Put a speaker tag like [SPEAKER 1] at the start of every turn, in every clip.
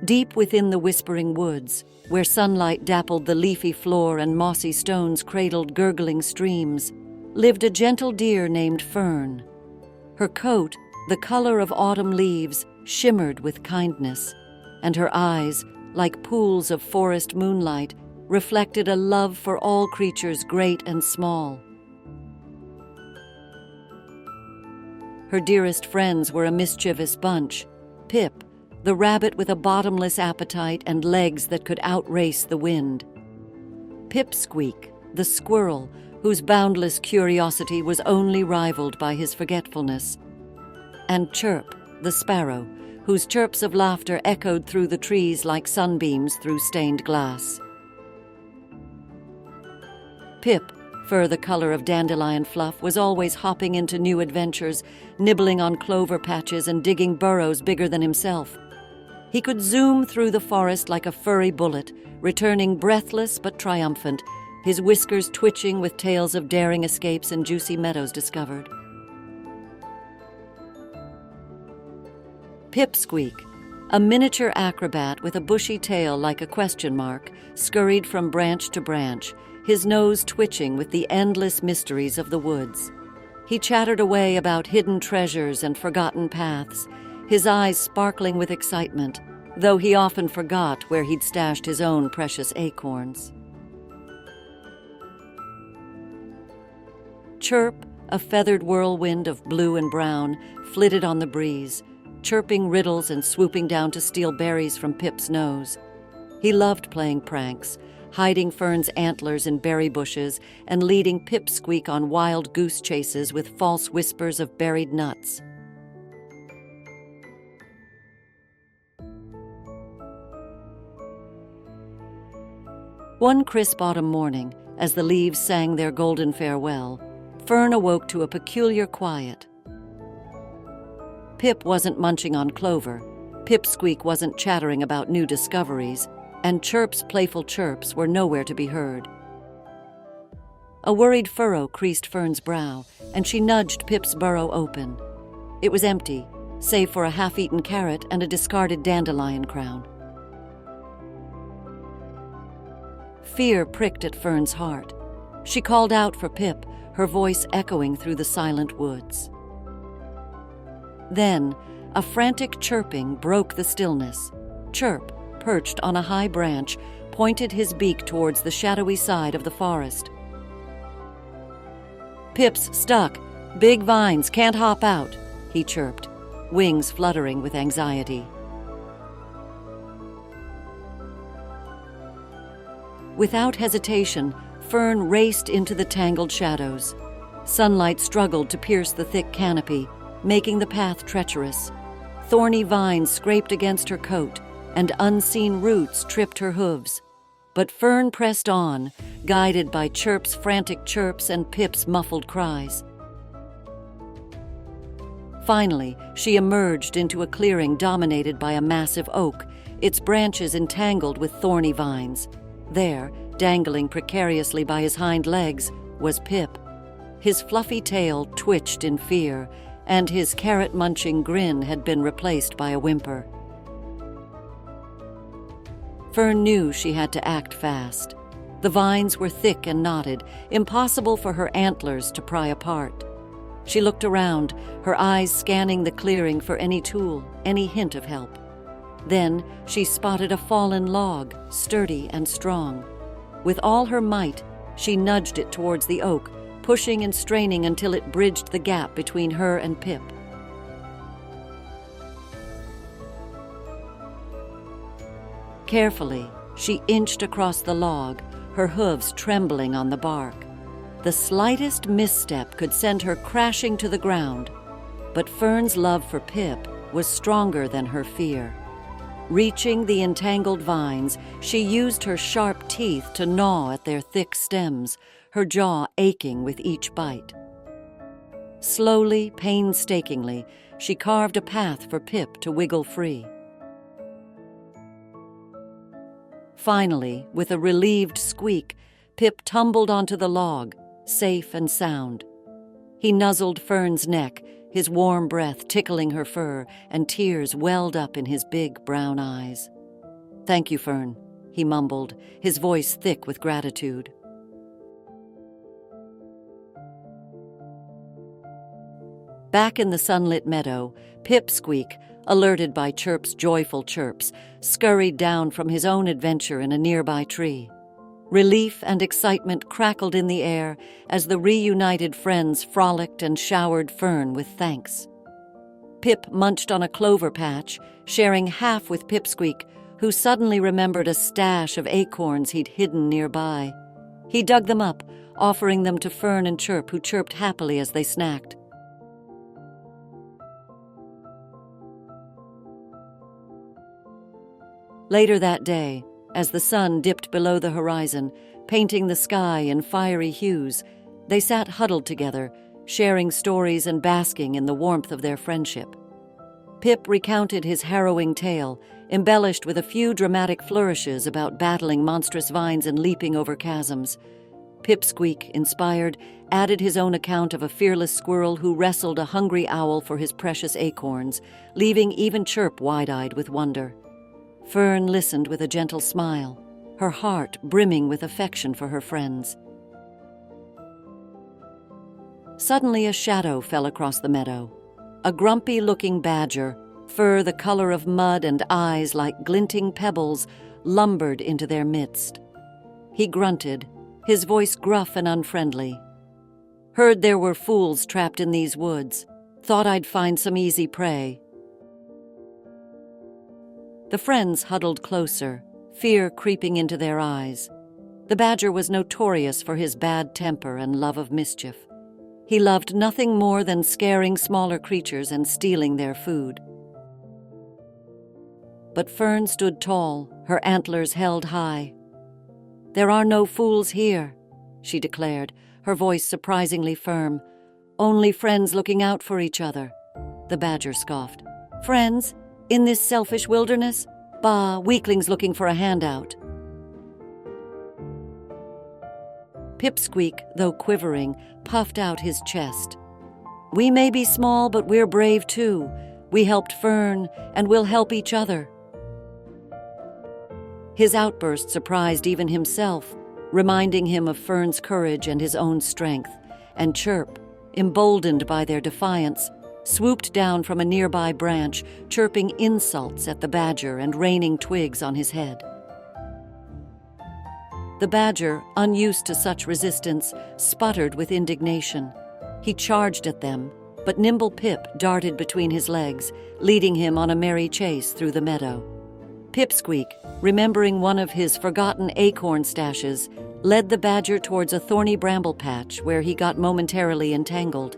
[SPEAKER 1] Deep within the whispering woods, where sunlight dappled the leafy floor and mossy stones cradled gurgling streams, lived a gentle deer named Fern. Her coat, the color of autumn leaves, shimmered with kindness, and her eyes, like pools of forest moonlight, reflected a love for all creatures great and small. Her dearest friends were a mischievous bunch: Pip, the rabbit with a bottomless appetite and legs that could outrace the wind; Pipsqueak, the squirrel, whose boundless curiosity was only rivaled by his forgetfulness; and Chirp, the sparrow, whose chirps of laughter echoed through the trees like sunbeams through stained glass. Pip, fur the color of dandelion fluff, was always hopping into new adventures, nibbling on clover patches and digging burrows bigger than himself. He could zoom through the forest like a furry bullet, returning breathless but triumphant, his whiskers twitching with tales of daring escapes and juicy meadows discovered. Pipsqueak, a miniature acrobat with a bushy tail like a question mark, scurried from branch to branch, his nose twitching with the endless mysteries of the woods. He chattered away about hidden treasures and forgotten paths, his eyes sparkling with excitement, though he often forgot where he'd stashed his own precious acorns. Chirp, a feathered whirlwind of blue and brown, flitted on the breeze, chirping riddles and swooping down to steal berries from Pip's nose. He loved playing pranks, hiding Fern's antlers in berry bushes and leading Pipsqueak on wild goose chases with false whispers of buried nuts. One crisp autumn morning, as the leaves sang their golden farewell, Fern awoke to a peculiar quiet. Pip wasn't munching on clover, Pipsqueak wasn't chattering about new discoveries, and Chirp's playful chirps were nowhere to be heard. A worried furrow creased Fern's brow, and she nudged Pip's burrow open. It was empty, save for a half-eaten carrot and a discarded dandelion crown. Fear pricked at Fern's heart. She called out for Pip, her voice echoing through the silent woods. Then, a frantic chirping broke the stillness. Chirp, perched on a high branch, pointed his beak towards the shadowy side of the forest. "Pip's stuck. Big vines, can't hop out," he chirped, wings fluttering with anxiety. Without hesitation, Fern raced into the tangled shadows. Sunlight struggled to pierce the thick canopy, making the path treacherous. Thorny vines scraped against her coat, and unseen roots tripped her hooves. But Fern pressed on, guided by Chirp's frantic chirps and Pip's muffled cries. Finally, she emerged into a clearing dominated by a massive oak, its branches entangled with thorny vines. There, dangling precariously by his hind legs, was Pip. His fluffy tail twitched in fear, and his carrot-munching grin had been replaced by a whimper. Fern knew she had to act fast. The vines were thick and knotted, impossible for her antlers to pry apart. She looked around, her eyes scanning the clearing for any tool, any hint of help. Then she spotted a fallen log, sturdy and strong. With all her might, she nudged it towards the oak, pushing and straining until it bridged the gap between her and Pip. Carefully, she inched across the log, her hooves trembling on the bark. The slightest misstep could send her crashing to the ground, but Fern's love for Pip was stronger than her fear. Reaching the entangled vines, she used her sharp teeth to gnaw at their thick stems, her jaw aching with each bite. Slowly, painstakingly, she carved a path for Pip to wiggle free. Finally, with a relieved squeak, Pip tumbled onto the log, safe and sound. He nuzzled Fern's neck, his warm breath tickling her fur, and tears welled up in his big brown eyes. "Thank you, Fern," he mumbled, his voice thick with gratitude. Back in the sunlit meadow, Pipsqueak, alerted by Chirp's joyful chirps, scurried down from his own adventure in a nearby tree. Relief and excitement crackled in the air as the reunited friends frolicked and showered Fern with thanks. Pip munched on a clover patch, sharing half with Pipsqueak, who suddenly remembered a stash of acorns he'd hidden nearby. He dug them up, offering them to Fern and Chirp, who chirped happily as they snacked. Later that day, as the sun dipped below the horizon, painting the sky in fiery hues, they sat huddled together, sharing stories and basking in the warmth of their friendship. Pip recounted his harrowing tale, embellished with a few dramatic flourishes about battling monstrous vines and leaping over chasms. Pipsqueak, inspired, added his own account of a fearless squirrel who wrestled a hungry owl for his precious acorns, leaving even Chirp wide-eyed with wonder. Fern listened with a gentle smile, her heart brimming with affection for her friends. Suddenly a shadow fell across the meadow. A grumpy-looking badger, fur the color of mud and eyes like glinting pebbles, lumbered into their midst. He grunted, his voice gruff and unfriendly. "Heard there were fools trapped in these woods. Thought I'd find some easy prey." The friends huddled closer, fear creeping into their eyes. The badger was notorious for his bad temper and love of mischief. He loved nothing more than scaring smaller creatures and stealing their food. But Fern stood tall, her antlers held high. "There are no fools here," she declared, her voice surprisingly firm. "Only friends looking out for each other." The badger scoffed. "Friends? In this selfish wilderness? Bah, weaklings looking for a handout." Pipsqueak, though quivering, puffed out his chest. "We may be small, but we're brave too. We helped Fern, and we'll help each other." His outburst surprised even himself, reminding him of Fern's courage and his own strength, and Chirp, emboldened by their defiance, swooped down from a nearby branch, chirping insults at the badger and raining twigs on his head. The badger, unused to such resistance, sputtered with indignation. He charged at them, but nimble Pip darted between his legs, leading him on a merry chase through the meadow. Pipsqueak, remembering one of his forgotten acorn stashes, led the badger towards a thorny bramble patch where he got momentarily entangled,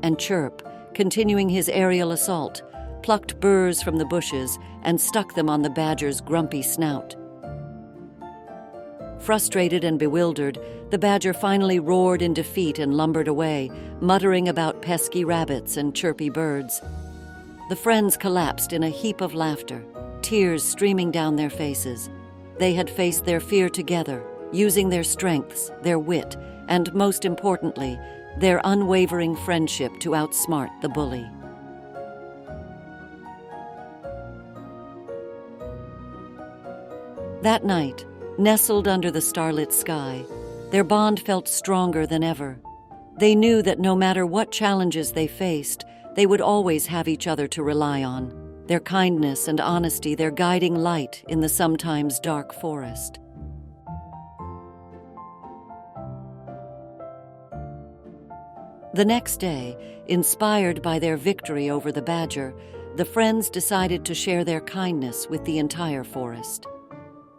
[SPEAKER 1] and Chirp, continuing his aerial assault, plucked burrs from the bushes and stuck them on the badger's grumpy snout. Frustrated and bewildered, the badger finally roared in defeat and lumbered away, muttering about pesky rabbits and chirpy birds. The friends collapsed in a heap of laughter, tears streaming down their faces. They had faced their fear together, using their strengths, their wit, and most importantly, their unwavering friendship to outsmart the bully. That night, nestled under the starlit sky, their bond felt stronger than ever. They knew that no matter what challenges they faced, they would always have each other to rely on, their kindness and honesty their guiding light in the sometimes dark forest. The next day, inspired by their victory over the badger, the friends decided to share their kindness with the entire forest.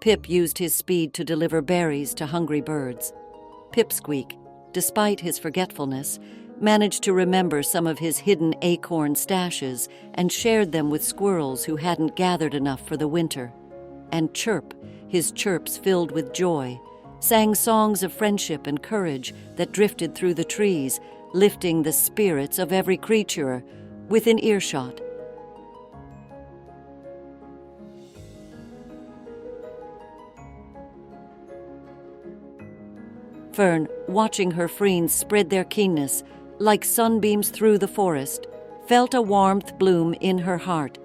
[SPEAKER 1] Pip used his speed to deliver berries to hungry birds. Pipsqueak, despite his forgetfulness, managed to remember some of his hidden acorn stashes and shared them with squirrels who hadn't gathered enough for the winter. And Chirp, his chirps filled with joy, sang songs of friendship and courage that drifted through the trees, lifting the spirits of every creature within earshot. Fern, watching her friends spread their keenness like sunbeams through the forest, felt a warmth bloom in her heart.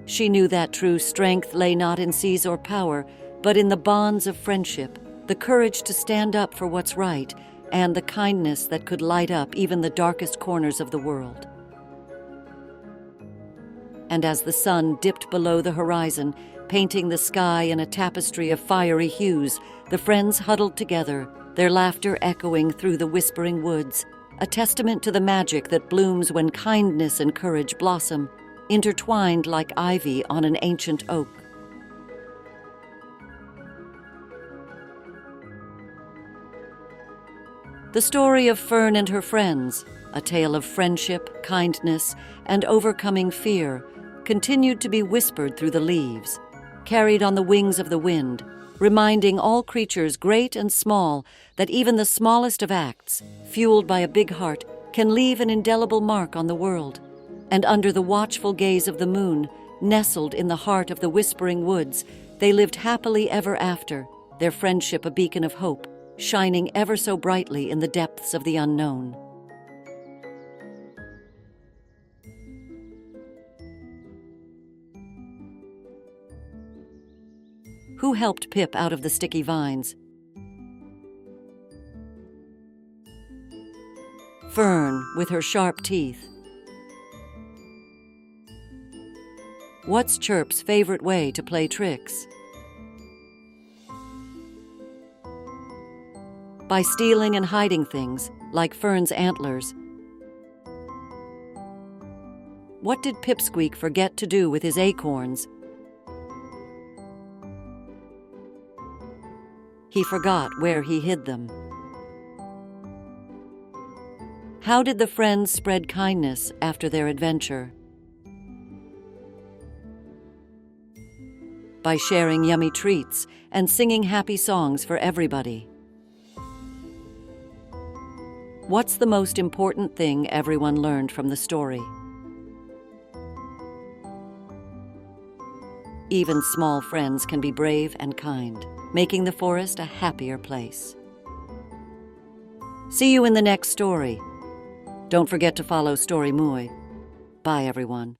[SPEAKER 1] She knew that true strength lay not in seas or power, but in the bonds of friendship, the courage to stand up for what's right, and the kindness that could light up even the darkest corners of the world. And as the sun dipped below the horizon, painting the sky in a tapestry of fiery hues, the friends huddled together, their laughter echoing through the whispering woods, a testament to the magic that blooms when kindness and courage blossom, intertwined like ivy on an ancient oak. The story of Fern and her friends, a tale of friendship, kindness, and overcoming fear, continued to be whispered through the leaves, carried on the wings of the wind, reminding all creatures great and small that even the smallest of acts, fueled by a big heart, can leave an indelible mark on the world. And under the watchful gaze of the moon, nestled in the heart of the whispering woods, they lived happily ever after, their friendship a beacon of hope, shining ever so brightly in the depths of the unknown. Who helped Pip out of the sticky vines? Fern, with her sharp teeth. What's Chirp's favorite way to play tricks? By stealing and hiding things, like Fern's antlers. What did Pipsqueak forget to do with his acorns? He forgot where he hid them. How did the friends spread kindness after their adventure? By sharing yummy treats and singing happy songs for everybody. What's the most important thing everyone learned from the story? Even small friends can be brave and kind, making the forest a happier place. See you in the next story. Don't forget to follow Storymooi. Bye, everyone.